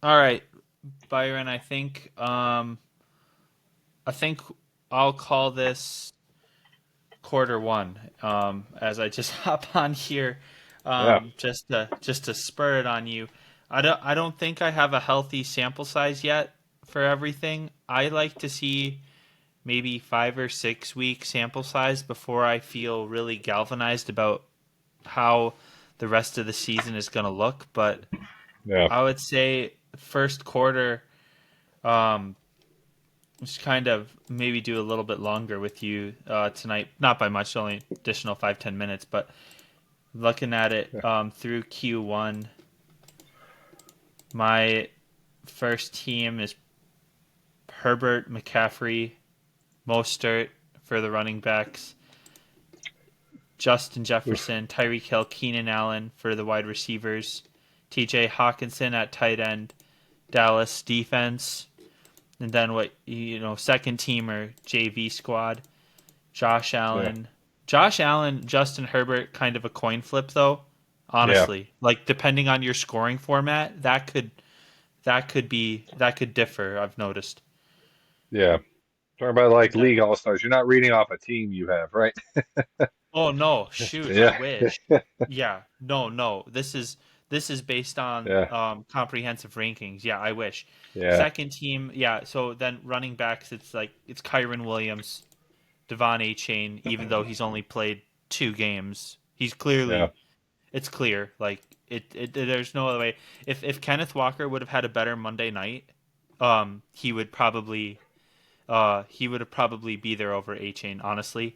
All right, Byron. I think I'll call this quarter one. As I just hop on here, Yeah, just to spur it on you. I don't think I have a healthy sample size yet for everything. I like to see maybe 5 or 6 week sample size before I feel really galvanized about how the rest of the season is going to look. But yeah, I would say first quarter, um, just kind of maybe do a little bit longer with you tonight. Not by much, only additional 5-10 minutes. But looking at it yeah. through Q1, my first team is Herbert, McCaffrey, Mostert for the running backs, Justin Oof. Jefferson, Tyreek Hill, Keenan Allen for the wide receivers, T.J. Hawkinson at tight end, Dallas defense, and then second teamer JV squad, Josh Yeah, Allen. Josh Allen, Justin Herbert, kind of a coin flip though. yeah, Honestly, like depending on your scoring format, that could differ. I've noticed. yeah. Talking about like That, league all stars. You're not reading off a team you have, right? oh no, shoot, I Yeah, wish. Yeah, no, no. This is based on yeah, comprehensive rankings. Yeah, I wish. yeah, Second team, yeah. So then running backs, it's Kyron Williams, Devon A. Chain. Even though he's only played 2 games, he's yeah, clearly it's clear. Like there's no other way. If Kenneth Walker would have had a better Monday night, he would probably be there over A Chain. Honestly,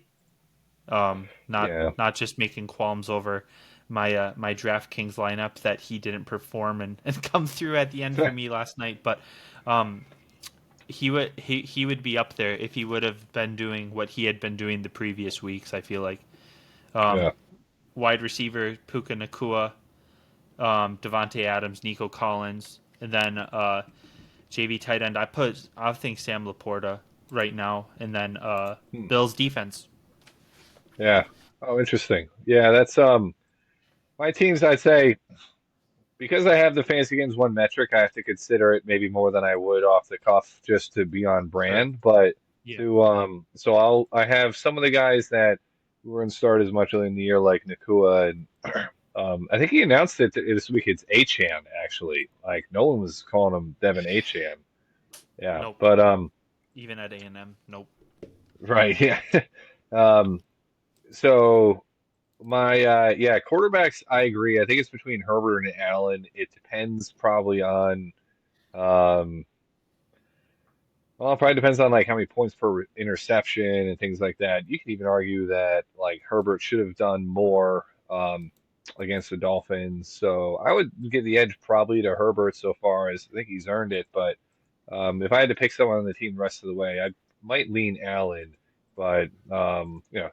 not yeah, not just making qualms over my DraftKings lineup that he didn't perform and come through at the end for me last night, but um, he would be up there if he would have been doing what he had been doing the previous weeks. I feel like yeah. wide receiver Puka Nakua, Devonte Adams, Nico Collins, and then JV tight end. I think Sam Laporta right now, and then Hmm. Bills defense. Yeah. Oh, interesting. Yeah, that's my teams. I'd say because I have the fantasy games one metric, I have to consider it maybe more than I would off the cuff just to be on Sure. brand. But Yeah. to so I have some of the guys that weren't start as much early in the year like Nakua and I think he announced it this week. It's Achan actually. Like no one was calling him Devin Achan. Yeah, Nope. but Even at A&M. Nope. right, yeah. Um, so my yeah, quarterbacks. I agree. I think it's between Herbert and Allen. It depends probably on um. Well, it probably depends on like how many points per interception and things like that. You could even argue that like Herbert should have done more against the Dolphins. So I would give the edge probably to Herbert so far as I think he's earned it. But if I had to pick someone on the team the rest of the way, I might lean Allen. But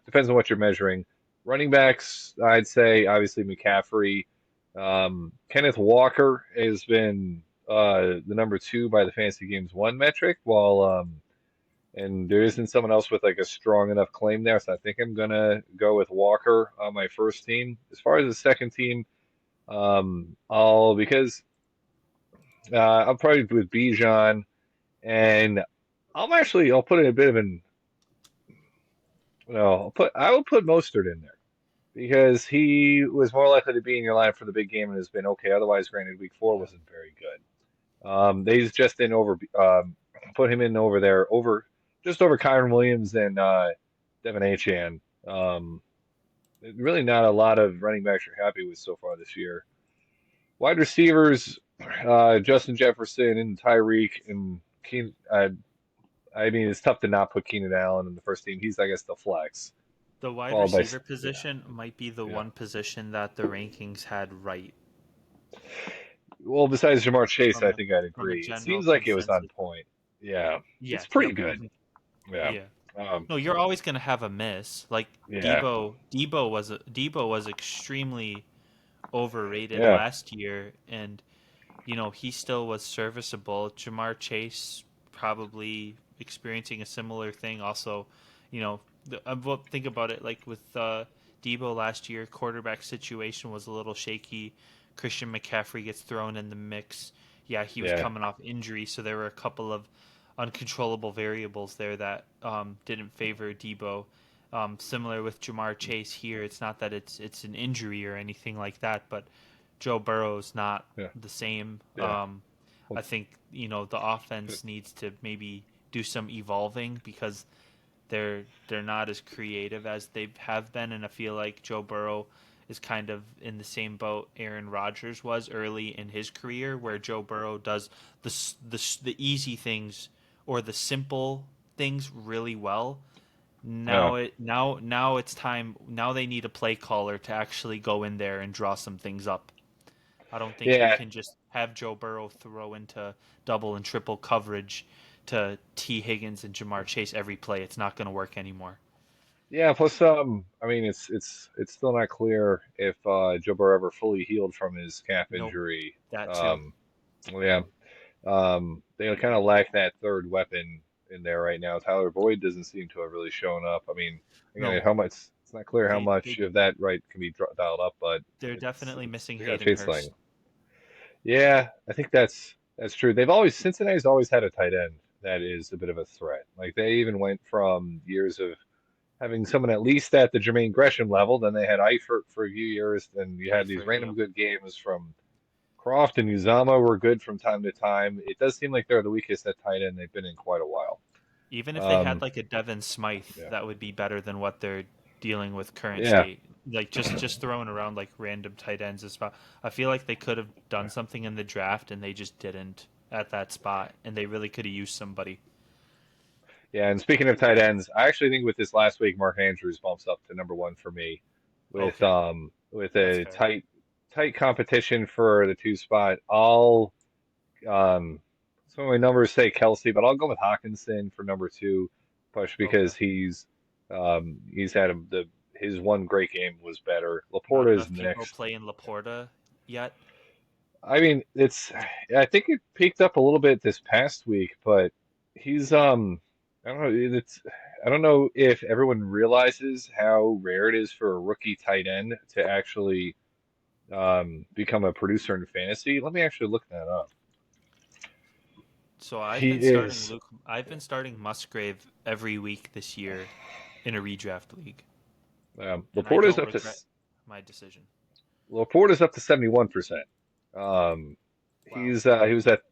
depends on what you're measuring. Running backs, I'd say obviously McCaffrey. Kenneth Walker has been the number two by the Fantasy Games one metric, while and there isn't someone else with like a strong enough claim there, so I think I'm gonna go with Walker on my first team. As far as the second team, I'll because I'm probably with Bijan, and I'll put in a bit of an I will put Mostert in there because he was more likely to be in your line for the big game and has been okay. Otherwise, granted, week four wasn't very good. They just didn't put him in over there over just over Kyron Williams and Devin Achane. Um, really not a lot of running backs you're happy with so far this year. Wide receivers, Justin Jefferson and Tyreek and Keen. I mean, it's tough to not put Keenan Allen in the first team. He's, I guess, the flex, The wide followed by receiver yeah, position might be the yeah. one position that the rankings had right Well, besides Jamar Chase, from I a think I'd from a agree. It general seems like it was on consensus. point. Yeah, Yeah. it's pretty Yep. good. Yeah. Yeah. Um, No, you're always gonna have a miss. Like yeah. Debo was extremely overrated Yeah. last year, and he still was serviceable. Jamar Chase probably experiencing a similar thing. Also, think about it like with Debo last year, quarterback situation was a little shaky. Christian McCaffrey gets thrown in the mix. yeah, he was Yeah, coming off injury, so there were a couple of uncontrollable variables there that didn't favor Debo. Similar with Jamar Chase here, it's not that it's an injury or anything like that, but Joe Burrow's not yeah, the same. yeah. I Well, think the offense needs to maybe do some evolving because they're not as creative as they have been, and I feel like Joe Burrow is kind of in the same boat Aaron Rodgers was early in his career, where Joe Burrow does the easy things or the simple things really well. yeah, Now it's time. Now they need a play caller to actually go in there and draw some things up. I don't think you yeah, can just have Joe Burrow throw into double and triple coverage to T. Higgins and Jamar Chase every play. It's not going to work anymore. yeah. Plus, I mean, it's still not clear if Joe Burrow ever fully healed from his calf Nope, injury. that too. Um, yeah, they kind of lack that third weapon in there right now. Tyler Boyd doesn't seem to have really shown up. I mean, again, No, how much? It's not clear how they much they of that right can be dialed up, but they're it's definitely it's missing they got Hayden Chase Hurst. Lang. Yeah, I think that's true. They've always Cincinnati's always had a tight end that is a bit of a threat. Like they even went from years of having someone at least at the Jermaine Gresham level, then they had Eifert for a few years, then you had these Eifert, random yep. good games from Croft and Uzama were good from time to time. It does seem like they're the weakest at tight end they've been in quite a while. Even if they had Um, like a Devin Smythe, yeah, that would be better than what they're dealing with current yeah, state. Like just throwing around like random tight ends is about. I feel like they could have done something in the draft and they just didn't at that spot, and they really could have used somebody. yeah. And speaking of tight ends, I actually think with this last week, Mark Andrews bumps up to number one for me Okay, with that's a fair. tight competition for the two spot. I'll some of my numbers say Kelsey, but I'll go with Hawkinson for number two, push Okay, because he's had the his one great game was better. not Laporta is enough people next. playing Laporta yet. I mean, I think it peaked up a little bit this past week, but he's I don't know, I don't know if everyone realizes how rare it is for a rookie tight end to actually become a producer in fantasy. Let me actually look that up. So He is. I've been starting Musgrave every week this year in a redraft league, and I Laporta's don't up to regret my decision. Laporta's up to 71%. Um, Wow.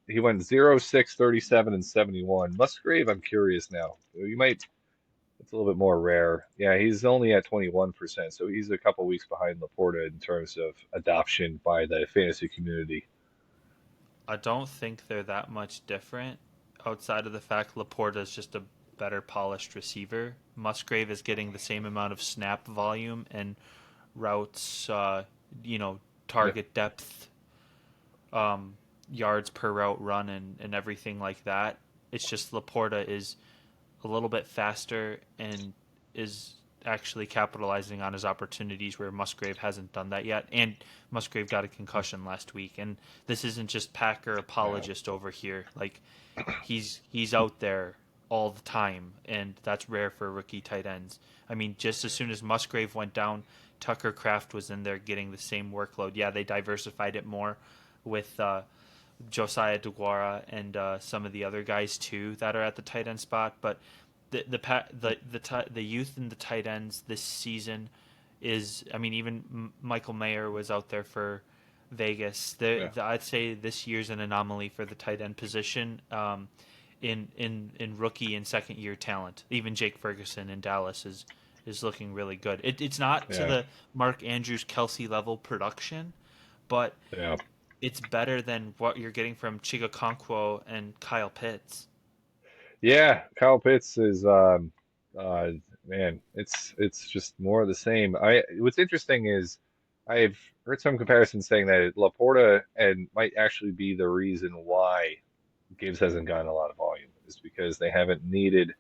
he went 0, 6, 37, and 71. Musgrave, I'm curious now. You might It's a little bit more rare. Yeah, he's only at 21%, so he's a couple weeks behind Laporta in terms of adoption by the fantasy community. I don't think they're that much different outside of the fact Laporta is just a better polished receiver. Musgrave is getting the same amount of snap volume and routes, you know, Yeah, target depth, um, yards per route run, and everything like that. It's just Laporta is a little bit faster and is actually capitalizing on his opportunities where Musgrave hasn't done that yet. And Musgrave got a concussion last week. And this isn't just Packer yeah, apologist over here. Like he's out there all the time, and that's rare for rookie tight ends. I mean, just as soon as Musgrave went down, Tucker Kraft was in there getting the same workload. Yeah, they diversified it more with Josiah DeGuara and some of the other guys too that are at the tight end spot. But the youth in the tight ends this season is, I mean, even Michael Mayer was out there for Vegas. yeah, I'd say this year's an anomaly for the tight end position. In rookie and second year talent, even Jake Ferguson in Dallas is looking really good. It's not to yeah, the Mark Andrews Kelsey level production, but yeah. it's better than what you're getting from Chigakonkwo and Kyle Pitts. Yeah, Kyle Pitts is uh man, it's just more of the same. I What's interesting is I've heard some comparisons saying that Laporta and might actually be the reason why Gibbs hasn't gotten a lot of volume is because they haven't needed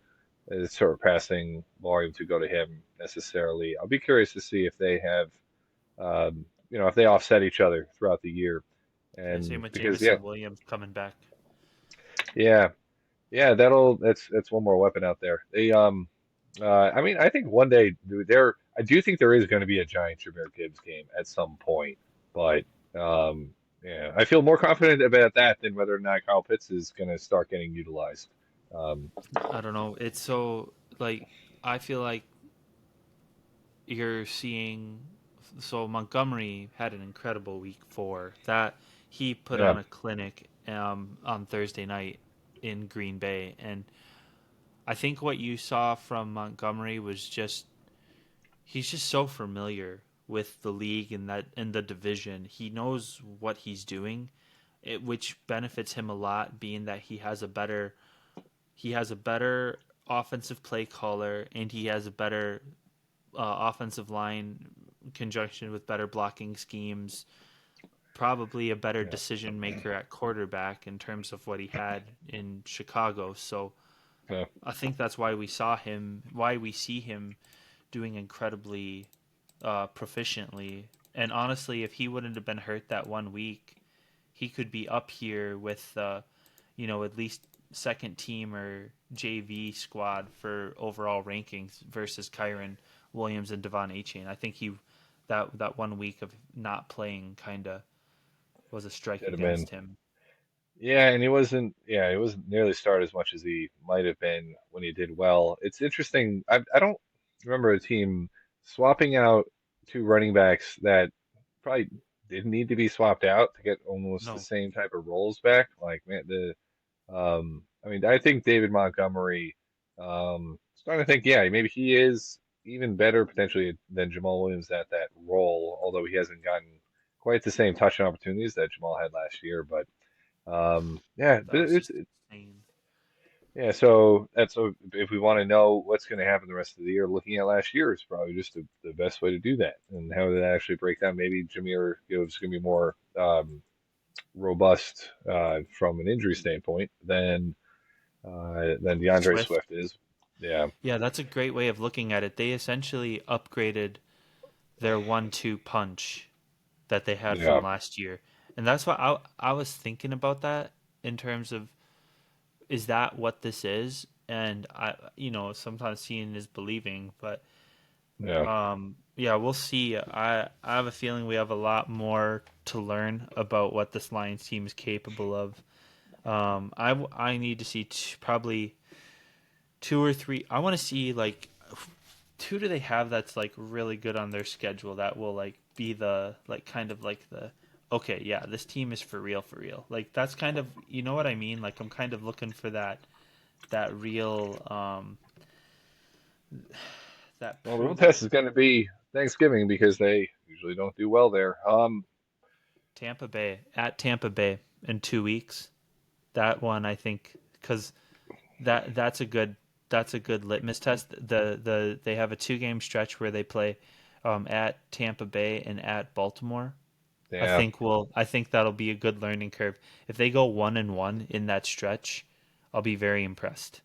sort of passing volume to go to him necessarily. I'll be curious to see if they have, if they offset each other throughout the year. Yeah, same And with because, yeah, Jamison Williams coming back. yeah, yeah, that's one more weapon out there. I mean, I think one day I do think there is going to be a giant Jahmyr Gibbs game at some point, but um, Yeah, I feel more confident about that than whether or not Kyle Pitts is going to start getting utilized. Um, I don't know. It's so like I feel like you're seeing. So Montgomery had an incredible week 4. That he put yeah, on a clinic on Thursday night in Green Bay, and I think what you saw from Montgomery was just he's just so familiar with the league and that in the division. He knows what he's doing, which benefits him a lot, being that he has a better offensive play caller and he has a better offensive line conjunction with better blocking schemes. Probably a better yeah, decision maker at quarterback in terms of what he had in Chicago. So yeah, I think that's why we see him doing incredibly proficiently. And honestly, if he wouldn't have been hurt that 1 week, he could be up here with, at least second team or JV squad for overall rankings versus Kyron Williams and Devon Achane. I think that 1 week of not playing kind of was a strike should have been. against him. Yeah, and he wasn't. Yeah, he wasn't nearly started as much as he might have been when he did well. It's interesting. I don't remember a team swapping out two running backs that probably didn't need to be swapped out to get almost the No, same type of roles back. Like man, I mean, I think David Montgomery. Starting to think, yeah, maybe he is even better potentially than Jamal Williams at that role, although he hasn't gotten quite the same touchdown opportunities that Jamal had last year. But yeah, but that was just it's insane. yeah. So if we want to know what's going to happen the rest of the year, looking at last year is probably just the best way to do that. And how did that actually break down? Maybe Jameer, is going to be more robust from an injury standpoint than DeAndre Swift. Swift is. Yeah, Yeah, that's a great way of looking at it. They essentially upgraded their 1-2 punch that they had yeah, from last year. And that's why I was thinking about that in terms of is that what this is? And sometimes seeing is believing, but yeah. yeah, we'll see. I have a feeling we have a lot more to learn about what this Lions team is capable of. I need to see probably two or three. I want to see like who do they have that's like really good on their schedule that will like be the like kind of like the okay, yeah, this team is for real, for real. Like that's kind of what I mean. Like I'm kind of looking for that real that Well, the real that test is going to be Thanksgiving because they usually don't do well there. Tampa Bay in 2 weeks. That one I think because that's a good litmus test. They have a 2 game stretch where they play at Tampa Bay and at Baltimore. Yeah, I think that'll be a good learning curve. If they go 1-1 in that stretch, I'll be very impressed.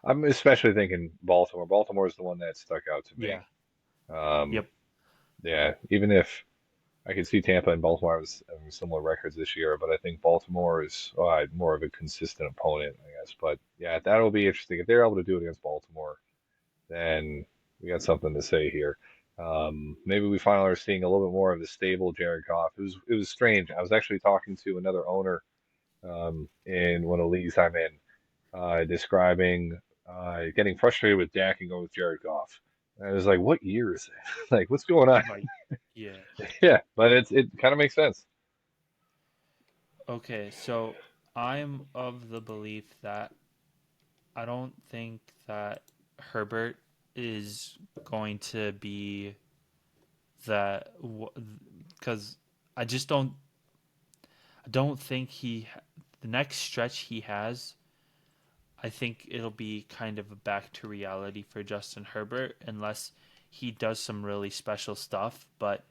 I'm especially thinking Baltimore. Baltimore is the one that stuck out to me. Yeah. Um, Yep. yeah, even if I could see Tampa and Baltimore having similar records this year, but I think Baltimore is more of a consistent opponent, I guess. But yeah, that'll be interesting. If they're able to do it against Baltimore, then we got something to say here. Maybe we finally are seeing a little bit more of the stable Jared Goff. It was strange. I was actually talking to another owner in one of the leagues I'm in, describing getting frustrated with Dak and going with Jared Goff. And I was like, what year is it? Like, what's going on? Right. Yeah. Yeah, but it kind of makes sense. Okay, so I'm of the belief that I don't think that Herbert is going to be that because I just don't think the next stretch he has. I think it'll be kind of a back to reality for Justin Herbert unless he does some really special stuff. But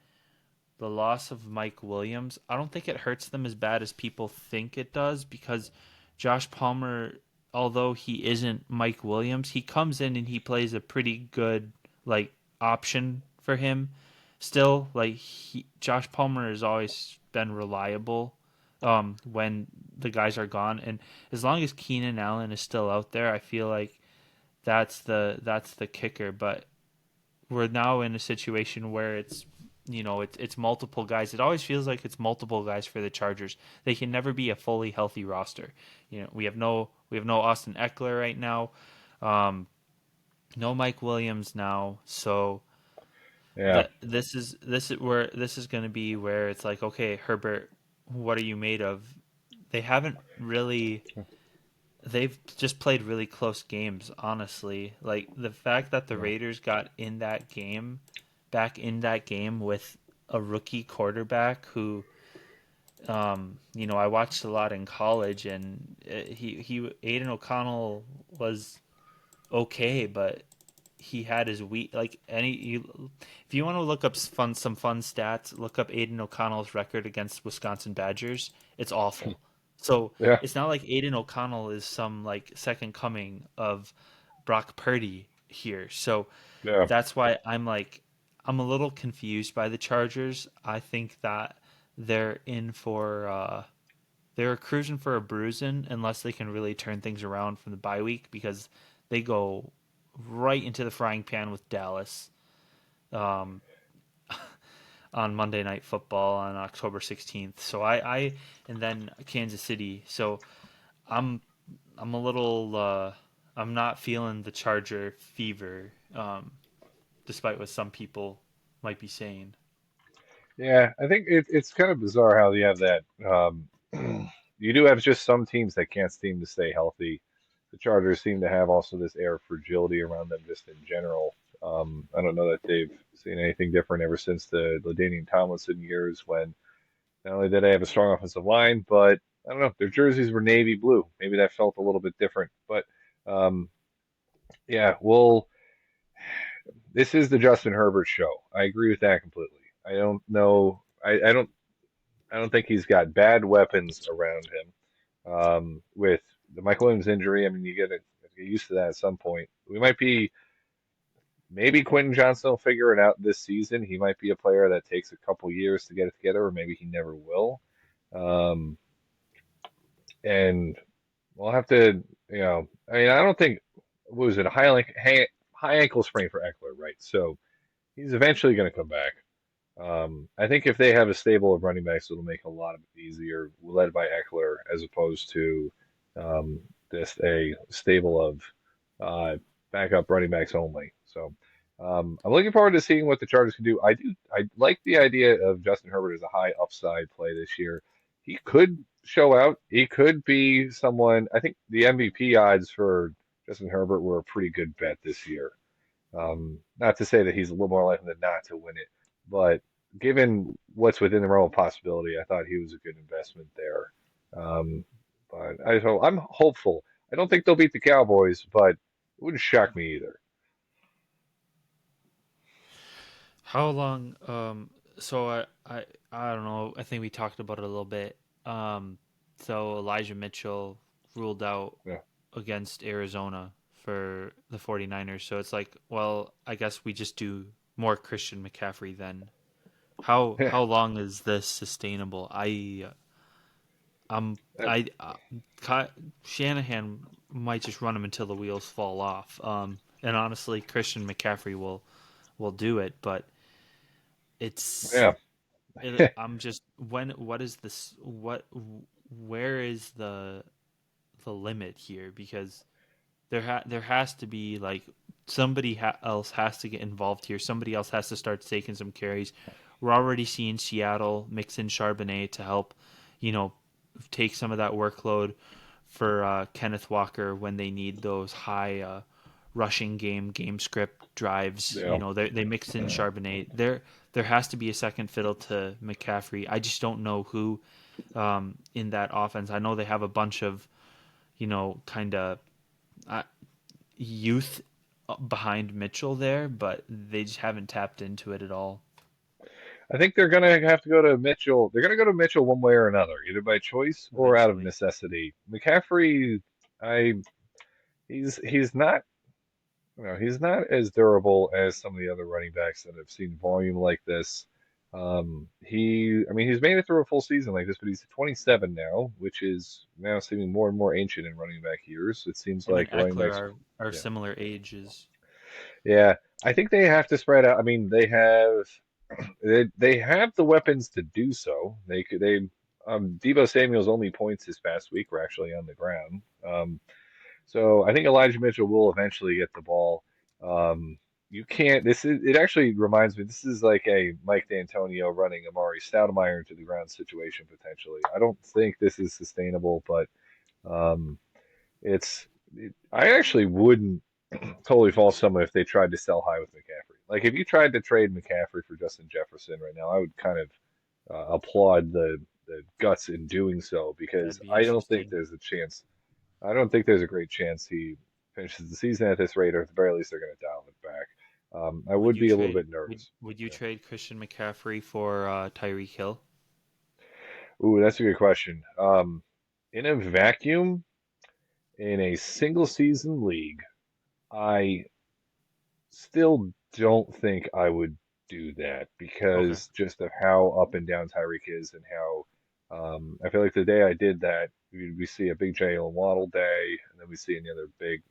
the loss of Mike Williams, I don't think it hurts them as bad as people think it does because Josh Palmer, although he isn't Mike Williams, he comes in and he plays a pretty good like option for him. Still, like Josh Palmer has always been reliable when the guys are gone, and as long as Keenan Allen is still out there, I feel like that's the kicker. But we're now in a situation where it's it's multiple guys. It always feels like it's multiple guys for the Chargers. They can never be a fully healthy roster. We have no Austin Eckler right now, um, no Mike Williams now. So Yeah. that this is going to be where it's like, okay, Herbert, what are you made of? They haven't really. They've just played really close games, honestly. Like the fact that the Yeah. Raiders got back in that game with a rookie quarterback who, I watched a lot in college, and Aiden O'Connell was okay, but he had his weak like if you want to look up some fun stats, look up Aiden O'Connell's record against Wisconsin Badgers. It's awful. So Yeah. it's not like Aiden O'Connell is some like second coming of Brock Purdy here. So Yeah. that's why I'm a little confused by the Chargers. I think that they're in for they're cruising for a bruising unless they can really turn things around from the bye week, because they go right into the frying pan with Dallas um, on Monday Night Football on October 16th. So and then Kansas City. So I'm I'm a little I'm not feeling the Charger fever, despite what some people might be saying. Yeah. I think it's kind of bizarre how you have that. You do have just some teams that can't seem to stay healthy. The Chargers seem to have also this air of fragility around them just in general. I don't know that they've seen anything different ever since the LaDainian Tomlinson years when not only did they have a strong offensive line, but I don't know, their jerseys were navy blue. Maybe that felt a little bit different. But um, yeah, well, this is the Justin Herbert show. I agree with that completely. I don't know. I don't think he's got bad weapons around him. With the Michael Williams injury, I mean, you get used to that at some point. We might be maybe Quentin Johnson will figure it out this season. He might be a player that takes a couple years to get it together, or maybe he never will. Um, and we'll have to, I mean, I don't think, what was it, a high ankle sprain for Eckler, right? So he's eventually going to come back. I think if they have a stable of running backs, it'll make a lot of it easier, led by Eckler, as opposed to um, just a stable of uh, backup running backs only. So I'm looking forward to seeing what the Chargers can do. I like the idea of Justin Herbert as a high upside play this year. He could show out. He could be someone. I think the MVP odds for Justin Herbert were a pretty good bet this year. Not to say that he's a little more likely than not to win it, but given what's within the realm of possibility, I thought he was a good investment there. Um, but I'm hopeful. I don't think they'll beat the Cowboys, but it wouldn't shock me either. How long? So I don't know. I think we talked about it a little bit. Um, so Elijah Mitchell ruled out Yeah. against Arizona for the 49ers. So it's like, well, I guess we just do more Christian McCaffrey then. How long is this sustainable? I'm I Shanahan might just run him until the wheels fall off. And honestly, Christian McCaffrey will do it, but it's Yeah. I'm just what is this where is the limit here? Because there has to be like somebody else has to get involved here. Somebody else has to start taking some carries. We're already seeing Seattle mix in Charbonnet to help, you know, take some of that workload for Kenneth Walker when they need those high rushing game script drives. Yeah. They mix in Charbonnet. There has to be a second fiddle to McCaffrey. I just don't know who in that offense. I know they have a bunch of kind of uh, youth behind Mitchell there, but they just haven't tapped into it at all. I think they're gonna have to go to Mitchell. They're gonna go to Mitchell one way or another, either by choice or out of Eventually. necessity. McCaffrey, I he's not. He's not as durable as some of the other running backs that have seen volume like this. I mean, he's made it through a full season like this, but he's 27 now, which is now seeming more and more ancient in running back years. It seems Him and like running Eckler backs, are yeah, similar ages. yeah. I think they have to spread out. I mean, they have. they have the weapons to do so. Debo Samuel's only points this past week were actually on the ground. So I think Elijah Mitchell will eventually get the ball. You can't. This is. It actually reminds me. This is like a Mike D'Antonio running Amari Stoudemire into the ground situation potentially. I don't think this is sustainable, but um, I actually wouldn't totally fault someone if they tried to sell high with McCaffrey. Like if you tried to trade McCaffrey for Justin Jefferson right now, I would kind of applaud the guts in doing so because That'd be I don't think interesting. there's a chance. I don't think there's a great chance he finishes the season at this rate, or at the very least, they're going to dial it back. I Would would you be a little trade bit would nervous. would you Yeah. trade Christian McCaffrey for Tyreek Hill? Ooh, that's a good question. In a vacuum, in a single season league, I still don't think I would do that Okay. because just of how up and down Tyreek is and how I feel like the day I did that, we see a big Jalen Waddle day, and then we see another big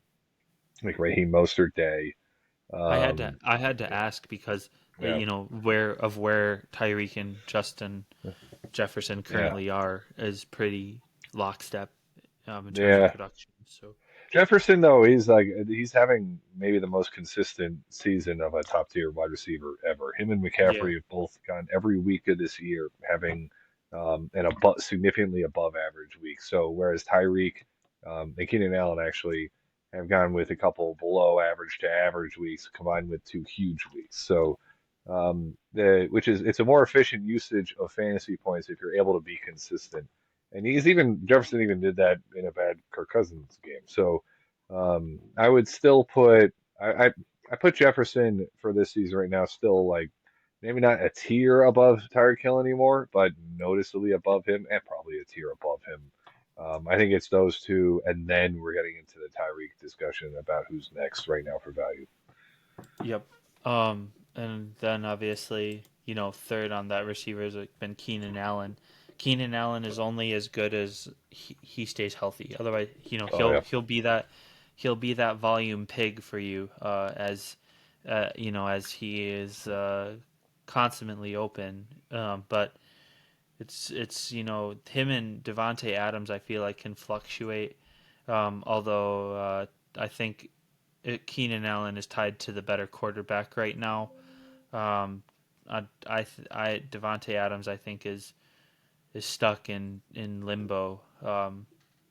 like Raheem Mostert day. Um, I had to yeah, ask because yeah, where Tyreek and Justin Jefferson yeah, currently are is pretty lockstep in terms of yeah. production. So Jefferson though, he's having maybe the most consistent season of a top tier wide receiver ever. Him and yeah, McCaffrey have both gone every week of this year having an above significantly above average week. So whereas Tyreek and Keenan Allen actually have gone with a couple below average to average weeks combined with two huge weeks. So the which is it's a more efficient usage of fantasy points if you're able to be consistent. And Jefferson even did that in a bad Kirk Cousins game. So I would still I put Jefferson for this season right now still like maybe not a tier above Tyreek Hill anymore, but noticeably above him and probably a tier above him. I think it's those two, and then we're getting into the Tyreek discussion about who's next right now for value. yep. And then obviously, third on that receiver has been Keenan Allen. Keenan Allen is only as good as he stays healthy. Otherwise, Oh yeah, he'll be that volume pig for you as he is consummately open. But it's him and Devonte Adams. I feel like can fluctuate. Although I think Keenan Allen is tied to the better quarterback right now. Um, Devonte Adams I think is stuck in limbo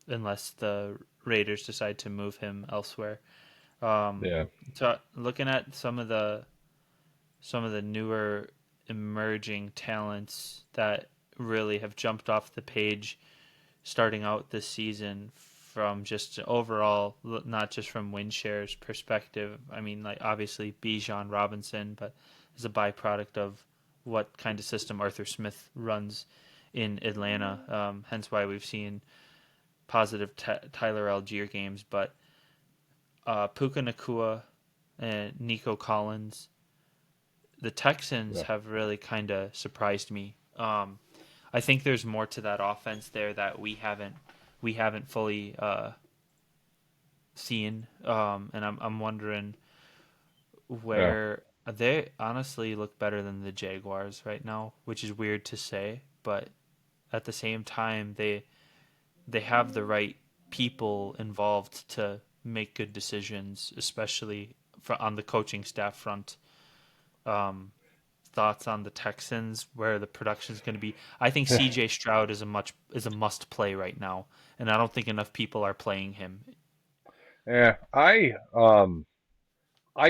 unless the Raiders decide to move him elsewhere. Um, yeah, so looking at some of the newer emerging talents that really have jumped off the page starting out this season from just overall, not just from win shares perspective. I mean, like obviously Bijan Robinson, but as a byproduct of what kind of system Arthur Smith runs in Atlanta. Hence why we've seen positive Tyler Algier games. But Puka Nakua and Nico Collins, the Texans yeah, have really kind of surprised me. I think there's more to that offense there that we haven't fully seen, and I'm wondering yeah. where they honestly look better than the Jaguars right now, which is weird to say, but at the same time they have the right people involved to make good decisions, especially on the coaching staff front. Um, Thoughts on the Texans, where the production is going to be? I think C.J. Stroud is a must play right now, and I don't think enough people are playing him. Yeah, I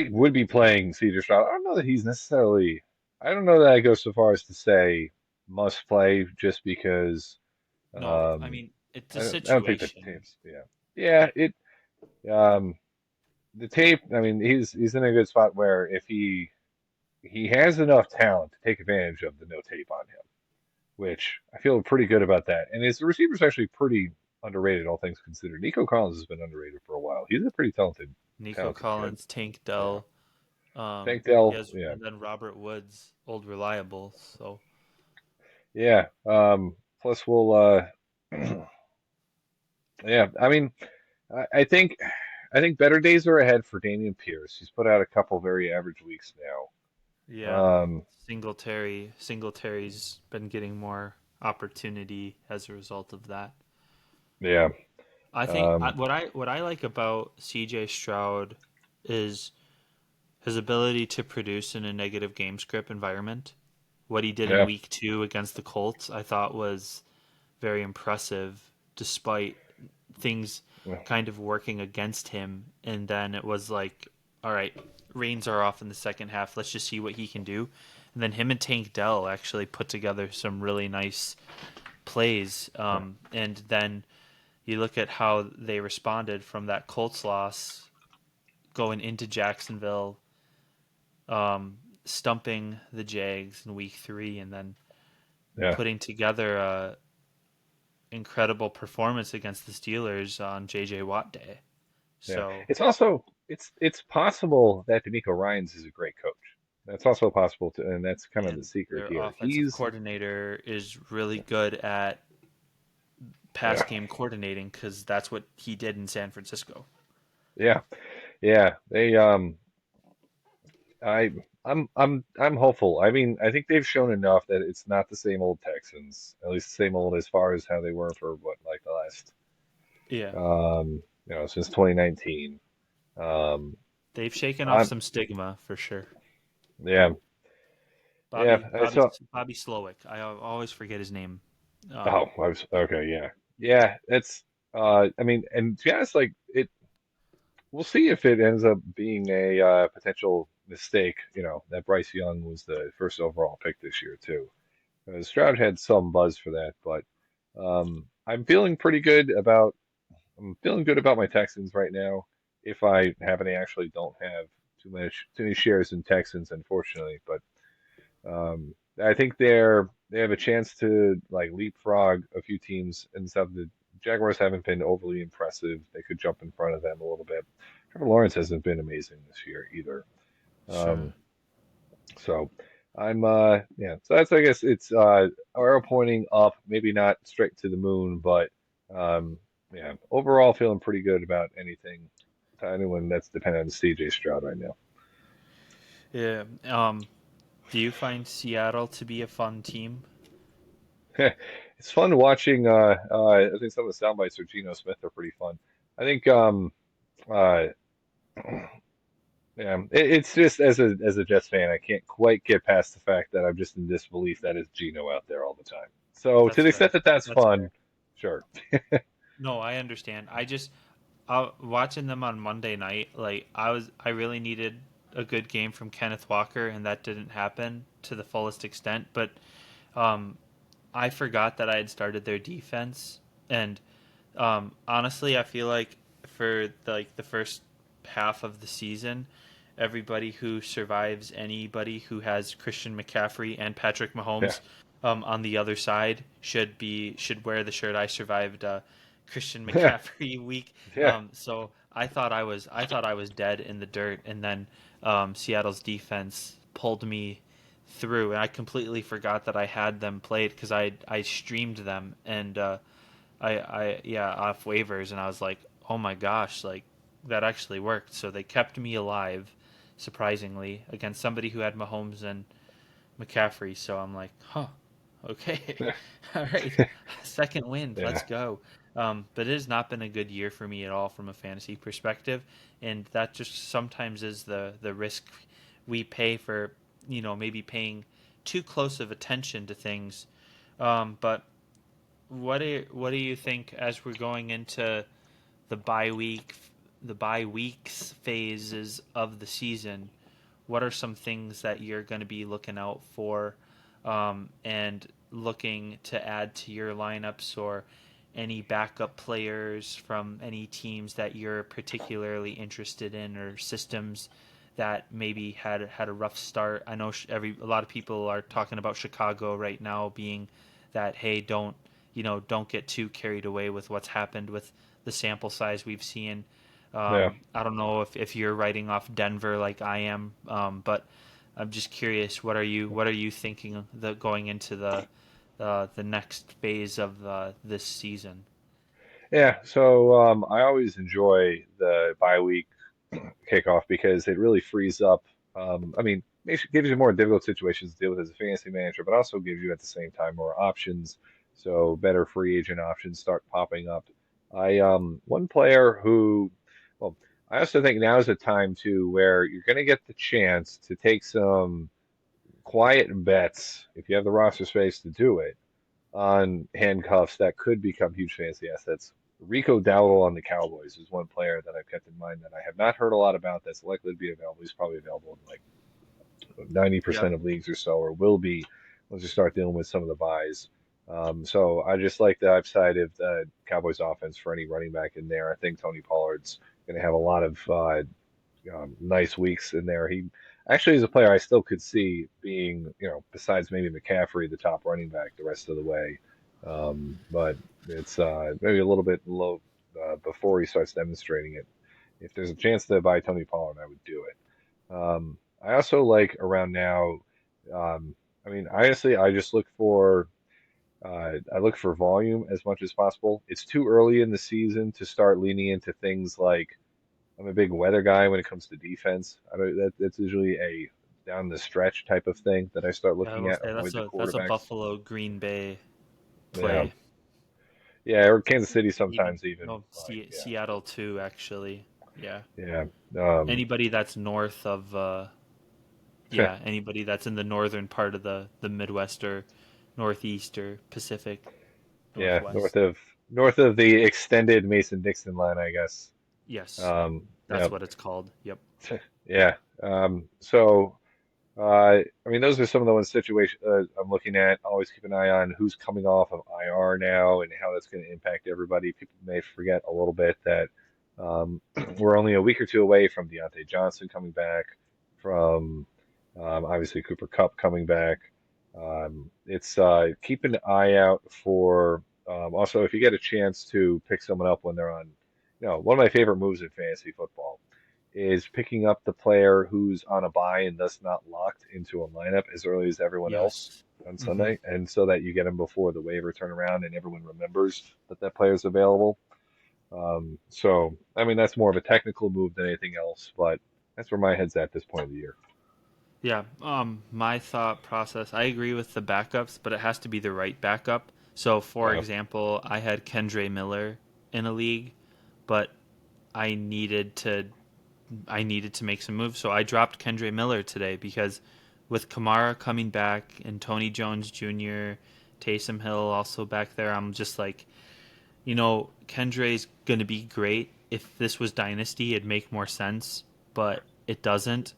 would be playing Cedar Stroud. I don't know that he's necessarily. I don't know that I go so far as to say must play just because. No, I Um, mean it's a I don't think the situation. tapes. Yeah, yeah. It um the tape. I mean, he's in a good spot where if he has enough talent to take advantage of the no tape on him, which I feel pretty good about that. And his receiver's actually pretty underrated, all things considered. Nico Collins has been underrated for a while. He's a pretty Nico talented kid. Collins, Tank Yeah. Dell, Tank he Dell. has, Yeah. and then Robert Woods, old reliable. So Yeah. Plus we'll yeah, I mean I think better days are ahead for Damian Pierce. He's put out a couple very average weeks now. Yeah. Um, Singletary's been getting more opportunity as a result of that. yeah, I think um, what I like about CJ Stroud is his ability to produce in a negative game script environment. What he did in yeah, week 2 against the Colts, I thought was very impressive despite things yeah, kind of working against him. And then it was like, all right, reins are off in the second half. Let's just see what he can do. And then him and Tank Dell actually put together some really nice plays. And then you look at how they responded from that Colts loss going into Jacksonville, stumping the Jags in week 3, and then yeah, putting together a incredible performance against the Steelers on JJ Watt Day. yeah. So, It's also it's possible that D'Amico Ryans is a great coach. That's also possible too, and that's kind of the and secret their here. offensive He's coordinator is really good at pass yeah, game coordinating because that's what he did in San Francisco. yeah, yeah. I, I'm hopeful. I mean, I think they've shown enough that it's not the same old Texans, at least the same old as far as how they were for what, like the last, Yeah, since 2019. Um, they've shaken off I'm, some stigma for sure. yeah, yeah. Bobby I Bobby saw. Bobby Slowick. I always forget his name. Oh, Um, I was okay. Yeah, yeah. It's. I mean, and to be honest, like it. We'll see if it ends up being a potential mistake. That Bryce Young was the first overall pick this year too. Stroud had some buzz for that, but I'm feeling pretty good about. I'm feeling good about my Texans right now. If I have any, actually don't have too many shares in Texans, unfortunately. But I think they have a chance to like leapfrog a few teams and stuff. The Jaguars haven't been overly impressive. They could jump in front of them a little bit. Trevor Lawrence hasn't been amazing this year either. sure. Um, so I'm yeah. So that's I guess it's arrow pointing up, maybe not straight to the moon, but um yeah, overall feeling pretty good about anyone that's dependent on CJ Stroud right now. Yeah. Do you find Seattle to be a fun team? It's fun watching I think some of the sound bites for Geno Smith are pretty fun. I think uh yeah, it's just as a Jets fan, I can't quite get past the fact that I'm just in disbelief that it's Geno out there all the time. So to That's the extent fair. that that's That's fun, fair. sure. No, I understand. Watching them on Monday night, like I really needed a good game from Kenneth Walker, and that didn't happen to the fullest extent. But um, I forgot that I had started their defense, and honestly, I feel like for the first half of the season, everybody who survives anybody who has Christian McCaffrey and Patrick Yeah. Mahomes on the other side should wear the shirt I survived Christian Yeah. McCaffrey week. Yeah. So I thought I was dead in the dirt, and then Seattle's defense pulled me through, and I completely forgot that I had them played because I streamed them and yeah, off waivers, and I was like, oh my gosh, like that actually worked. So they kept me alive, surprisingly, against somebody who had Mahomes and McCaffrey. So I'm like, huh, okay, all right, second win, let's Yeah. go. But it has not been a good year for me at all from a fantasy perspective, and that just sometimes is the risk we pay for, maybe paying too close of attention to things. But what do you think as we're going into the bye weeks phases of the season? What are some things that you're going to be looking out for, and looking to add to your lineups, or any backup players from any teams that you're particularly interested in, or systems that maybe had a rough start? I know a lot of people are talking about Chicago right now being that, hey, don't get too carried away with what's happened with the sample size we've seen. Yeah. I don't know if you're writing off Denver like I am, but I'm just curious. What are you thinking going into the next phase of this season? Yeah. So I always enjoy the bye week kickoff because it really frees up. I mean, gives you more difficult situations to deal with as a fantasy manager, but also gives you at the same time more options. So better free agent options start popping up. I one player who, well, I also think now is a time too where you're going to get the chance to take some quiet bets if you have the roster space to do it on handcuffs that could become huge fantasy assets. Rico Dowdle on the Cowboys is one player that I've kept in mind that I have not heard a lot about that's likely to be available. He's probably available in like Yep. 90% of leagues or so, or will be once you start dealing with some of the buys. So I just like the upside of the Cowboys offense for any running back in there. I think Tony Pollard's going to have a lot of nice weeks in there. He actually is a player I still could see being, besides maybe McCaffrey, the top running back the rest of the way. But it's maybe a little bit low before he starts demonstrating it. If there's a chance to buy Tony Pollard, I would do it. I also like around now. I mean, honestly, I look for volume as much as possible. It's too early in the season to start leaning into things like I'm a big weather guy when it comes to defense. I don't, that's usually a down the stretch type of thing that I start Yeah, I looking will at. say Avoid the that's a quarterbacks. Buffalo Green Bay Yeah, play. yeah, or Kansas City Even sometimes even. no, Like, yeah, Seattle too, actually. Yeah. yeah, um, Anybody that's north of yeah, anybody that's in the northern part of the Midwest or Northeast or Pacific yeah, Northwest. north of the extended Mason-Dixon line, I guess. Yes, Yeah, that's what it's called. Yep. yeah. So. I mean, those are some of the ones situation I'm looking at. Always keep an eye on who's coming off of IR now and how that's going to impact everybody. People may forget a little bit that we're only a week or two away from Deontay Johnson coming back, from obviously Cooper Kupp coming back. It's keep an eye out for also if you get a chance to pick someone up when they're on, one of my favorite moves in fantasy football is picking up the player who's on a bye and thus not locked into a lineup as early as everyone else Yes. on Hmm. Sunday, and so that you get them before the waiver turnaround and everyone remembers that that player's available. So, I mean, that's more of a technical move than anything else, but that's where my head's at this point of the year. Yeah. My thought process. I agree with the backups, but it has to be the right backup. So, for Uh, example, I had Kendre Miller in a league, but I needed to I needed to make some moves, so I dropped Kendre Miller today because with Kamara coming back and Tony Jones Jr., Taysom Hill also back there, I'm just like, Kendre's going to be great. If this was Dynasty, it'd make more sense, but it doesn't.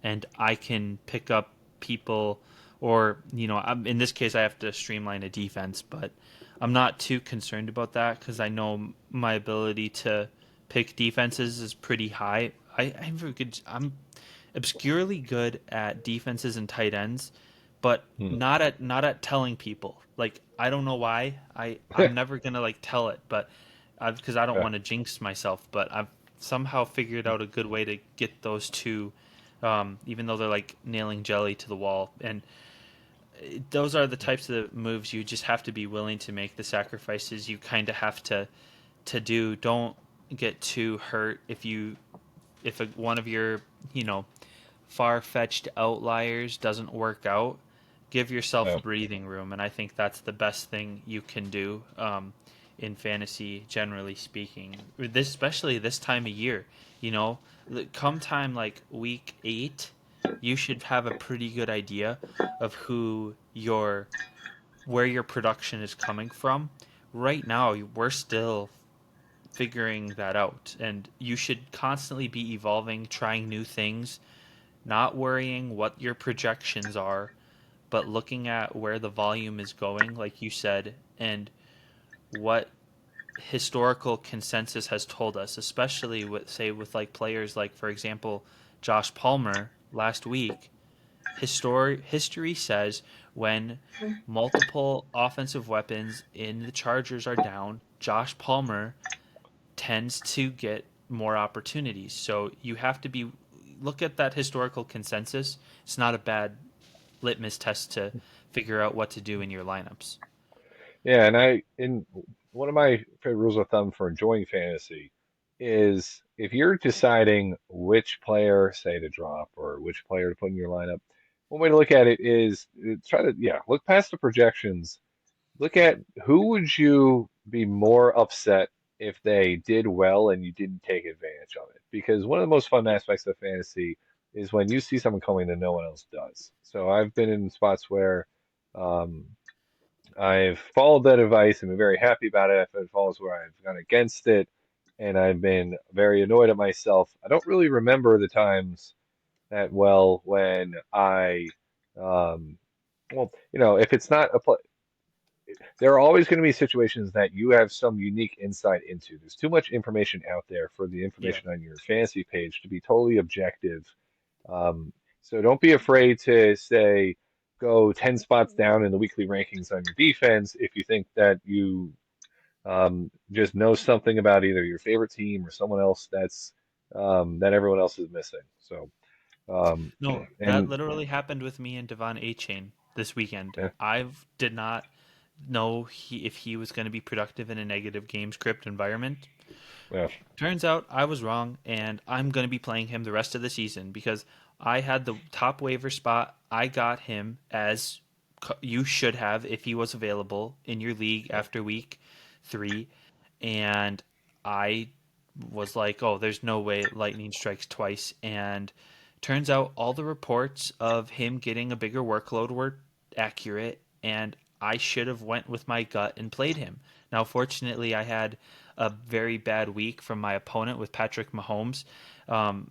And I can pick up people, or, in this case, I have to streamline a defense, but I'm not too concerned about that because I know my ability to pick defenses is pretty high. I'm obscurely good at defenses and tight ends, but hmm. not at telling people. Like I don't know why. I'm never gonna like tell it, but because I don't Uh, want to jinx myself. But I've somehow figured out a good way to get those two, even though they're like nailing jelly to the wall. And those are the types of moves you just have to be willing to make the sacrifices. You kind of have to do. Don't get too hurt if one of your you know far fetched outliers doesn't work out, give yourself uh, breathing room. And I think that's the best thing you can do in fantasy, generally speaking. Especially this time of year. You know, come time like week 8, you should have a pretty good idea of where your production is coming from. Right now, we're still figuring that out, and you should constantly be evolving, trying new things, not worrying what your projections are, but looking at where the volume is going, like you said, and what historical consensus has told us, especially with like players like, for example, Josh Palmer last week. History says when multiple offensive weapons in the Chargers are down, Josh Palmer tends to get more opportunities. So you have to be look at that historical consensus. It's not a bad litmus test to figure out what to do in your lineups. yeah, and in one of my favorite rules of thumb for enjoying fantasy is if you're deciding which player, say, to drop or which player to put in your lineup, one way to look at it is try to, yeah, look past the projections. Look at who would you be more upset if they did well and you didn't take advantage of it? Because one of the most fun aspects of fantasy is when you see someone coming that no one else does. So I've been in spots where um, I've followed that advice and been very happy about it. I've had falls where I've gone against it and I've been very annoyed at myself. I don't really remember the times that well when um, if it's not a play, there are always going to be situations that you have some unique insight into. There's too much information out there for the Yeah. information on your fantasy page to be totally objective. Um, so don't be afraid to say go 10 spots down in the weekly rankings on your defense if you think that you just know something about either your favorite team or someone else that everyone else is missing. So No, that and literally happened with me and Devon A Chain this weekend. yeah, I did not know if he was going to be productive in a negative game script environment. yeah, Turns out I was wrong, and I'm going to be playing him the rest of the season because I had the top waiver spot. I got him as you should have if he was available in your league yeah, after week 3, and I was like, "Oh, there's no way lightning strikes twice." And turns out all the reports of him getting a bigger workload were accurate, and I should have went with my gut and played him. Now, fortunately, I had a very bad week from my opponent with Patrick Mahomes,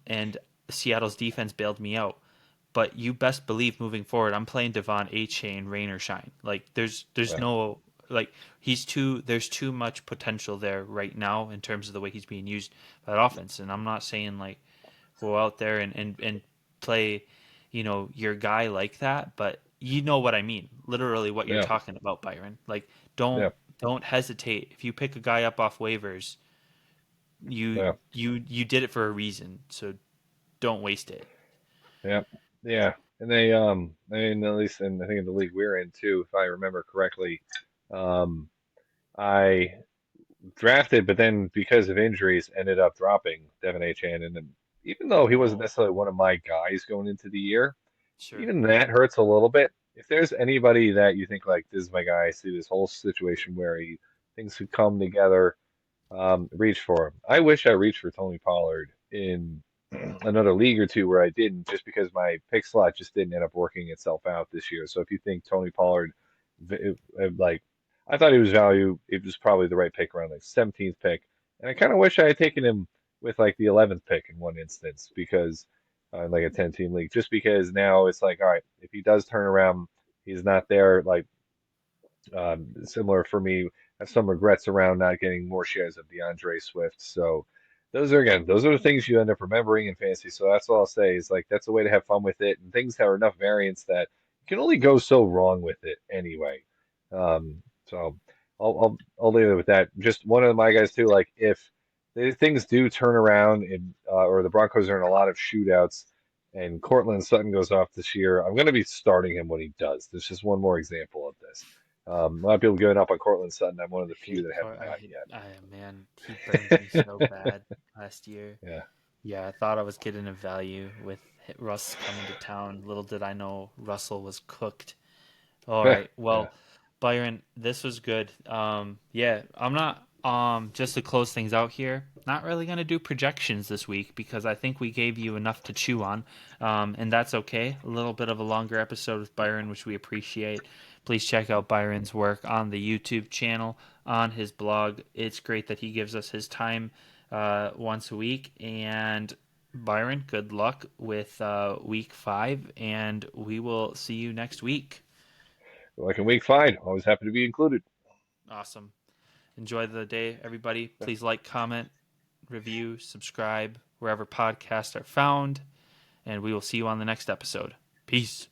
and Seattle's defense bailed me out. But you best believe moving forward, I'm playing Devon A Chain, rain or shine. Like there's yeah, no like he's too there's too much potential there right now in terms of the way he's being used by that offense. And I'm not saying like go out there and play, your guy like that, but you know what I mean. Literally what you're yeah, talking about, Byron. Like yeah, don't hesitate. If you pick a guy up off waivers, you yeah, you did it for a reason. So don't waste it. yeah, yeah. And they, I mean, at least in I think in the league we're in too, if I remember correctly, um, I drafted, but then because of injuries, ended up dropping Devin H. And then even though he wasn't Oh, necessarily one of my guys going into the year, sure. even that hurts a little bit. If there's anybody that you think like this is my guy, I see this whole situation where things could come together, reach for him. I wish I reached for Tony Pollard in another league or two where I didn't, just because my pick slot just didn't end up working itself out this year. So if you think Tony Pollard, like, I thought he was value, it was probably the right pick around like 17th pick, and I kind of wish I had taken him with like the 11th pick in one instance because like a 10-team league, just because now it's like, all right, if he does turn around, he's not there like similar for me. I have some regrets around not getting more shares of DeAndre Swift. So those are the things you end up remembering in fantasy. So that's all I'll say is like that's a way to have fun with it, and things have enough variance that you can only go so wrong with it anyway. So I'll leave it with that. Just one of my guys too. Like if things do turn around and or the Broncos are in a lot of shootouts. And Cortland Sutton goes off this year. I'm going to be starting him when he does. There's just one more example of this. A lot of people giving up on Cortland Sutton. I'm one of the few that have not Man, he burned me so bad last year. yet. Yeah, I thought I was getting a value with Russ coming to town. Little did I know Russell was cooked. All Yeah. right. Yeah. Well, Byron, this was good. Yeah, I'm not just to close things out here, not really going to do projections this week because I think we gave you enough to chew on. And that's okay. A little bit of a longer episode with Byron, which we appreciate. Please check out Byron's work on the YouTube channel, on his blog. It's great that he gives us his time once a week. And Byron, good luck with week 5, and we will see you next week. Like in week fine. Always happy to be included. Awesome. Enjoy the day, everybody. Please like, comment, review, subscribe wherever podcasts are found, and we will see you on the next episode. Peace.